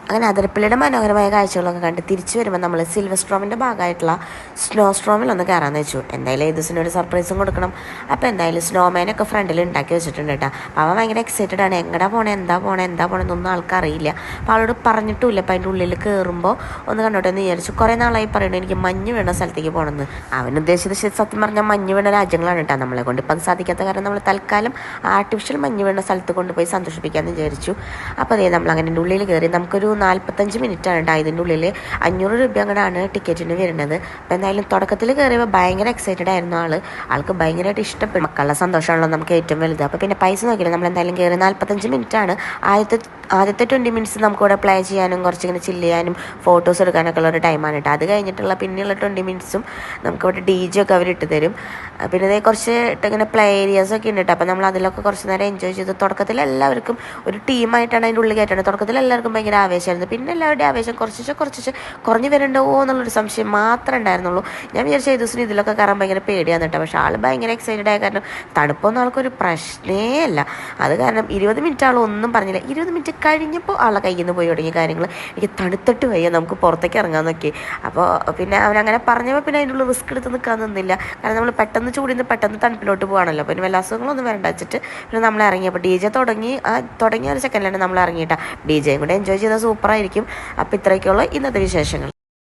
അങ്ങനെ അതിരപ്പള്ളിയുടെ മനോഹരമായ കാഴ്ചകളൊക്കെ കണ്ട് തിരിച്ചു വരുമ്പോൾ നമ്മൾ സിൽവർ സ്ട്രോമിൻ്റെ ഭാഗമായിട്ടുള്ള സ്നോ സ്ട്രോമിൽ ഒന്ന് കയറാമെന്ന് വെച്ചു. എന്തായാലും ഏതുസിനും ഒരു സർപ്രൈസും കൊടുക്കണം. അപ്പോൾ എന്തായാലും സ്നോമാനൊക്കെ ഫ്രണ്ടിൽ ഉണ്ടാക്കി വെച്ചിട്ടുണ്ട് കേട്ടോ. അവൻ ഭയങ്കര എക്സൈറ്റഡ് ആണ്. എങ്ങടാ പോണേ എന്താ പോണേ എന്നൊന്നും ആൾക്കറിയില്ല. അപ്പോൾ അവളോട് പറഞ്ഞിട്ടുമില്ല. അപ്പോൾ അതിൻ്റെ ഉള്ളിൽ കയറുമ്പോൾ ഒന്ന് കണ്ടോട്ടെ എന്ന് വിചാരിച്ചു. കുറേ നാളായി പറയുന്നത് എനിക്ക് മഞ്ഞ് വീണ സ്ഥലത്തേക്ക് പോകണമെന്ന്. അവൻ ഉദ്ദേശിച്ചത് സത്യം പറഞ്ഞാൽ മഞ്ഞ് വീണ രാജ്യങ്ങളാണ് കേട്ടോ. നമ്മളെ കൊണ്ട് ഇപ്പം അത് സാധിക്കാത്ത കാരണം നമ്മൾ തൽക്കാലം ആർട്ടിഫിഷ്യൽ മഞ്ഞ് വീണ സ്ഥലത്ത് കൊണ്ടുപോയി സന്തോഷിപ്പിക്കാമെന്ന് വിചാരിച്ചു. അപ്പോൾ അതേ നമ്മൾ അങ്ങനെ ഉള്ളിൽ കയറി നമുക്കൊരു 45 മിനിറ്റാണ് കേട്ടോ. ഇതിൻ്റെ ഉള്ളിൽ 500 രൂപ അങ്ങനെയാണ് ടിക്കറ്റിന് വരുന്നത്. അപ്പോൾ എന്തായാലും തുടക്കത്തിൽ കയറിയപ്പോൾ ഭയങ്കര എക്സൈറ്റഡ് ആയിരുന്നു ആൾക്ക് ഭയങ്കരമായിട്ട് ഇഷ്ടപ്പെടും. മക്കളുടെ സന്തോഷമാണല്ലോ നമുക്ക് ഏറ്റവും വലുത്. അപ്പോൾ പിന്നെ പൈസ നോക്കിയില്ല, നമ്മൾ എന്തായാലും കയറി 45 മിനിറ്റാണ്. ആദ്യത്തെ 20 മിനിറ്റ്സ് നമുക്കിവിടെ പ്ലേ ചെയ്യാനും കുറച്ചിങ്ങനെ ചില്ല് ചെയ്യാനും ഫോട്ടോസ് എടുക്കാനൊക്കെ ഉള്ള ഒരു ടൈമാണ് കേട്ടോ. അത് കഴിഞ്ഞിട്ടുള്ള പിന്നെയുള്ള 20 മിനിറ്റ്സും നമുക്കിവിടെ DJ ഒക്കെ അവരിട്ട് തരും. പിന്നെ ഇതേ കുറച്ച് ഇങ്ങനെ പ്ലേ ഏരിയാസൊക്കെ ഉണ്ട് കേട്ടോ. അപ്പോൾ നമ്മൾ അതിലൊക്കെ കുറച്ച് നേരം എൻജോയ് ചെയ്തു. തുടക്കത്തിൽ എല്ലാവർക്കും ഒരു ടീമായിട്ടാണ് അതിൻ്റെ ഉള്ളിൽ കയറ്റുന്നത്. തുടക്കത്തിൽ എല്ലാവർക്കും ഭയങ്കര ആവേശമായിരുന്നു. പിന്നെ എല്ലാവരുടെയും ആവേശം കുറച്ച് കുറഞ്ഞ് വരണ്ടോ എന്നുള്ളൊരു സംശയം മാത്രമേ ഉണ്ടായിരുന്നുള്ളൂ. ഞാൻ വിചാരിച്ച ഈ ദിവസം ഇതിലൊക്കെ കയറാൻ ഭയങ്കര പേടിയാണ് കേട്ടോ. പക്ഷേ ആൾ ഭയങ്കര എക്സൈറ്റഡ് ആയ കാരണം തണുപ്പൊന്നും ആൾക്കൊരു പ്രശ്നേ അല്ല. അത് കാരണം 20 മിനിറ്റ് ആളൊന്നും പറഞ്ഞില്ല. 20 മിനിറ്റ് കഴിഞ്ഞപ്പോൾ ആളെ കയ്യിൽ നിന്ന് പോയി തുടങ്ങിയ കാര്യങ്ങൾ എനിക്ക് തണുത്തിട്ട് വയ്യ, നമുക്ക് പുറത്തേക്ക് ഇറങ്ങാമെന്നൊക്കെ. അപ്പോൾ പിന്നെ അവനങ്ങനെ പറഞ്ഞപ്പോൾ പിന്നെ അതിനുള്ള റിസ്ക് എടുത്ത് നിൽക്കാൻ നിന്നില്ല. കാരണം നമ്മൾ പെട്ടെന്ന് ചൂടിൽ നിന്ന് പെട്ടെന്ന് തണുപ്പിലോട്ട് പോകാണല്ലോ. പിന്നെ വല്ല അസുഖങ്ങളൊന്നും വരണ്ട വെച്ചിട്ട് പിന്നെ നമ്മൾ ഇറങ്ങിയപ്പോൾ DJ തുടങ്ങിയ ഒരു സെക്കൻഡിലാണ് നമ്മൾ ഇറങ്ങിയിട്ടാണ്. DJയും കൂടെ എൻജോയ് ചെയ്താൽ സൂപ്പറായിരിക്കും. അപ്പോൾ ഇത്രയൊക്കെയുള്ള ഇന്നത്തെ വിശേഷങ്ങൾ.